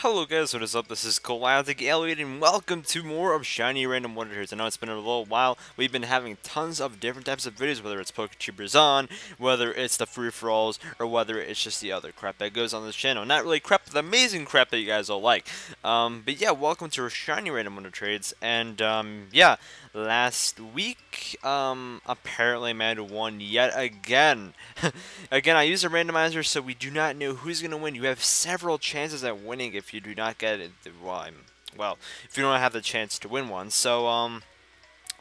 Hello guys, what is up? This is GalacticElliot and welcome to more of Shiny Random Wonder Trades. I know it's been a little while. We've been having tons of different types of videos, whether it's PokeTubers on, whether it's the free-for-alls, or whether it's just the other crap that goes on this channel. Not really crap, but amazing crap that you guys all like. But yeah, welcome to our Shiny Random Wonder Trades. And yeah, last week, apparently Amanda won yet again. Again, I use a randomizer, so we do not know who's going to win. You have several chances at winning if you do not get it. Well, if you don't have the chance to win one. So,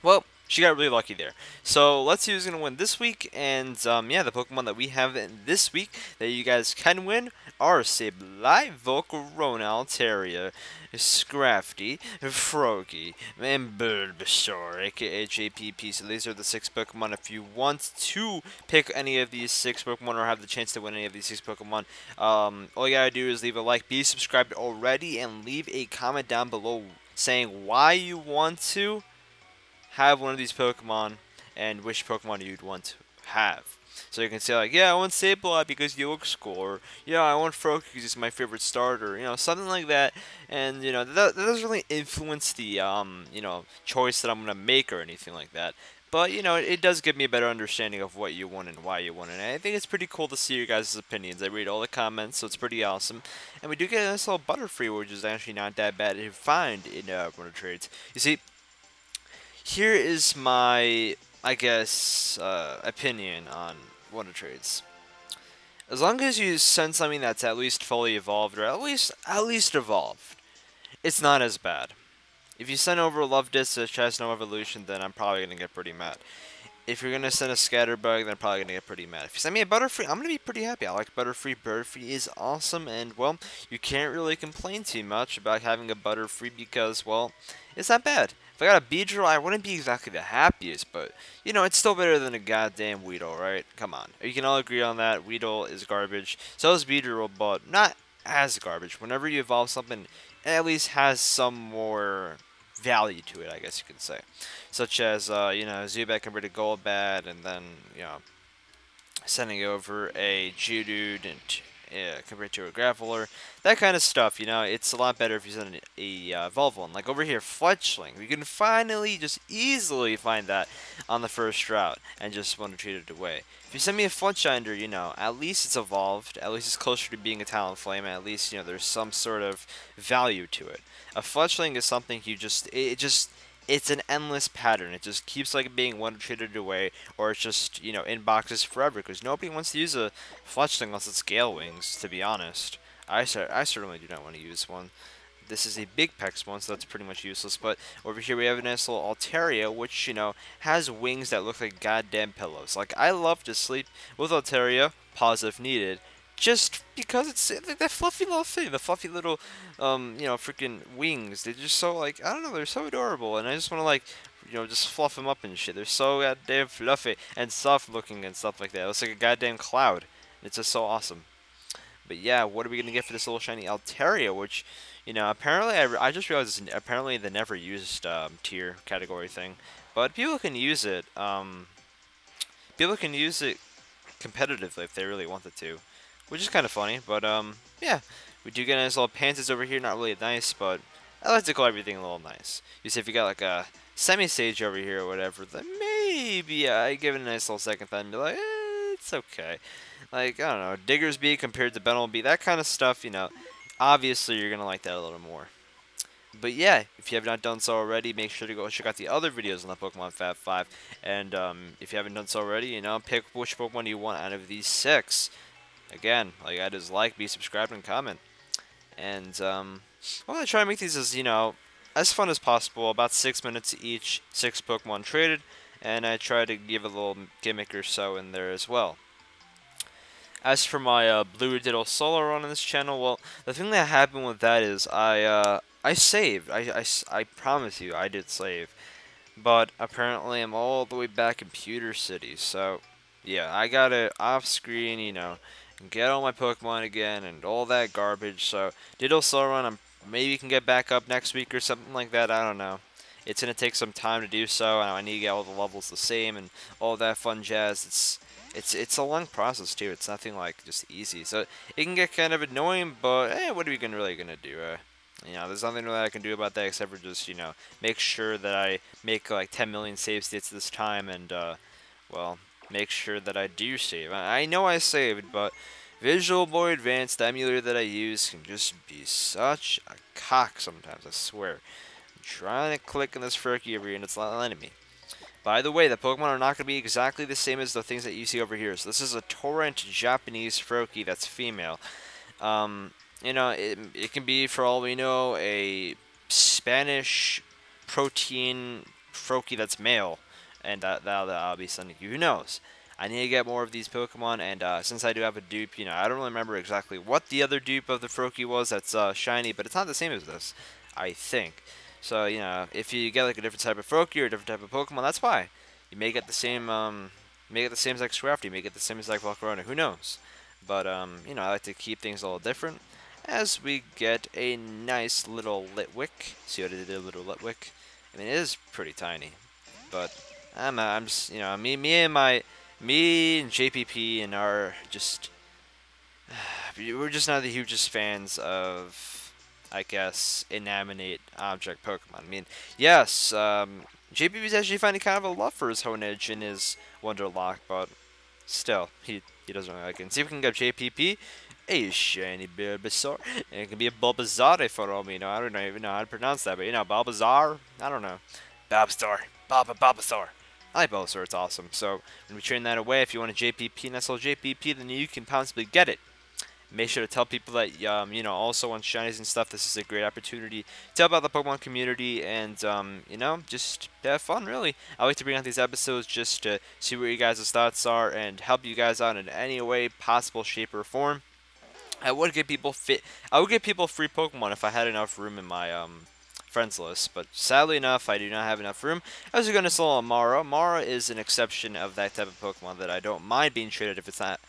well, she got really lucky there. So let's see who's going to win this week. And yeah, the Pokemon that we have this week that you guys can win are Sableye, Volcarona, Altaria, Scrafty, Froggy, and Bulbasaur, aka JPP. So these are the 6 Pokemon. If you want to pick any of these 6 Pokemon or have the chance to win any of these 6 Pokemon, all you gotta do is leave a like, be subscribed already, and leave a comment down below saying why you want to have one of these Pokemon and which Pokemon you'd want to have. So you can say like, yeah, I want Sableye because he looks cool, or yeah, I want Froakie because he's my favorite starter, you know, something like that. And you know, that doesn't really influence the you know, choice that I'm gonna make or anything like that. But you know, it does give me a better understanding of what you want and why you want it. And I think it's pretty cool to see your guys' opinions. I read all the comments, so it's pretty awesome. And we do get a nice little Butterfree, which is actually not that bad to find in Wonder Trades. You see, here is my, I guess, opinion on Wonder Trades. As long as you send something that's at least fully evolved, or at least evolved, it's not as bad. If you send over a Love Disc that has no evolution, then I'm probably gonna get pretty mad. If you're gonna send a Scatterbug, then I'm probably gonna get pretty mad. If you send me a Butterfree, I'm gonna be pretty happy. I like Butterfree. Butterfree is awesome, and well, you can't really complain too much about having a Butterfree because, well, it's not bad. If I got a Beedrill, I wouldn't be exactly the happiest, but you know, it's still better than a goddamn Weedle, right? Come on, you can all agree on that. Weedle is garbage. So is Beedrill, but not as garbage. Whenever you evolve something, it at least has some more value to it, I guess you could say, such as you know, Zubat compared to Golbat, and then you know, sending over a Geodude and compared to a Graveler, that kind of stuff. You know, it's a lot better if you send a Evolve one. Like over here, Fletchling, we can finally just easily find that on the first route and just want to treat it away. If you send me a Fletchinder, you know, at least it's evolved, at least it's closer to being a Talonflame, and at least, you know, there's some sort of value to it. A Fletchling is something you just, it's an endless pattern. It just keeps like being one treated away, or it's just, you know, in boxes forever, because nobody wants to use a Fletchling unless it's Gale Wings, to be honest. I certainly do not want to use one. This is a big Pex one, so that's pretty much useless. But over here we have a nice little Altaria, which, you know, has wings that look like goddamn pillows. Like, I love to sleep with Altaria, pause if needed, just because it's like that fluffy little thing, the fluffy little, you know, freaking wings. They're just so, like, I don't know, they're so adorable, and I just want to, like, you know, just fluff them up and shit. They're so goddamn fluffy and soft looking and stuff like that. It looks like a goddamn cloud. It's just so awesome. But yeah, what are we gonna get for this little shiny Altaria? Which, you know, apparently I just realized it's apparently the never used tier category thing, but people can use it. People can use it competitively if they really wanted to, which is kind of funny. But yeah, we do get a nice little Panties over here. Not really nice, but I like to call everything a little nice. You see, if you got like a semi-sage over here or whatever, then maybe I give it a nice little second thought and be like, it's okay. Like, I don't know, Diggersby compared to Bentleby, that kind of stuff, you know, obviously you're going to like that a little more. But yeah, if you have not done so already, make sure to go check out the other videos on the Pokemon Fab 5. And if you haven't done so already, you know, pick which Pokemon you want out of these 6. Again, all you gotta do is like, be subscribed, and comment. And I want to try and make these as, you know, as fun as possible, about 6 minutes each, 6 Pokemon traded. And I try to give a little gimmick or so in there as well. As for my Blue Diddle solo run on this channel, well, the thing that happened with that is I saved. I promise you, I did save. But apparently I'm all the way back in Pewter City, so yeah, I gotta off screen, you know, get all my Pokemon again and all that garbage. So Diddle solo run, I'm maybe can get back up next week or something like that. I don't know. It's gonna take some time to do so, and I need to get all the levels the same and all that fun jazz. it's a long process too. It's nothing like just easy. So it can get kind of annoying, but what are we really gonna do? There's nothing really I can do about that except for just make sure that I make like 10 million save states this time, and well, make sure that I do save. I know I saved, but Visual Boy Advanced, the emulator that I use, can just be such a cock sometimes. I swear. I'm trying to click on this Furky over here, and it's not letting me. By the way, the Pokemon are not going to be exactly the same as the things that you see over here. So this is a torrent Japanese Froakie that's female. It can be, for all we know, a Spanish protein Froakie that's male. And that'll be something. Who knows? I need to get more of these Pokemon, and since I do have a dupe, I don't really remember exactly what the other dupe of the Froakie was that's shiny, but it's not the same as this, I think. So, if you get like a different type of Froakie or a different type of Pokemon, that's why. You may get the same, exact Scrafty, you may get the same exact Volcarona, who knows? But, I like to keep things a little different as we get a nice little Litwick. See what I did, a little Litwick? I mean, it is pretty tiny, but I'm just, me and JPP and our just, we're just not the hugest fans of, I guess, inanimate object Pokemon. I mean, yes, JPP is actually finding kind of a love for his Honedge and his Wonderlock, but still, he doesn't really like it. And see if we can get JPP a shiny Bulbasaur, and it can be a Bulbasaur for all we know. I don't even know how to pronounce that, but Bulbasaur, I don't know. Bulbasaur, Bulbasaur. I like Bulbasaur, it's awesome. So when we train that away, if you want a JPP, Nestle JPP, then you can possibly get it. Make sure to tell people that, also on shinies and stuff, this is a great opportunity to help out the Pokemon community and, just have fun, really. I like to bring out these episodes just to see what you guys' thoughts are and help you guys out in any way possible, shape, or form. I would give people free Pokemon if I had enough room in my, friends list, but sadly enough, I do not have enough room. I was going to sell a Mara. Mara is an exception of that type of Pokemon that I don't mind being traded if it's not,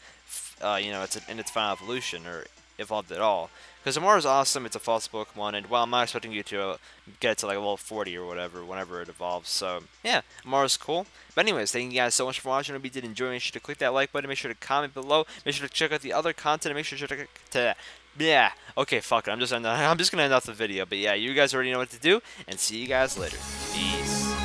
it's in its final evolution or evolved at all. Because Mara is awesome. It's a false Pokemon, and I'm not expecting you to get it to like level 40 or whatever whenever it evolves. So yeah, Mara's cool. But anyways, thank you guys so much for watching. I hope you did enjoy. Make sure to click that like button. Make sure to comment below. Make sure to check out the other content. And make sure to yeah. Okay, fuck it. I'm just gonna end off the video. But yeah, you guys already know what to do. And see you guys later. Peace.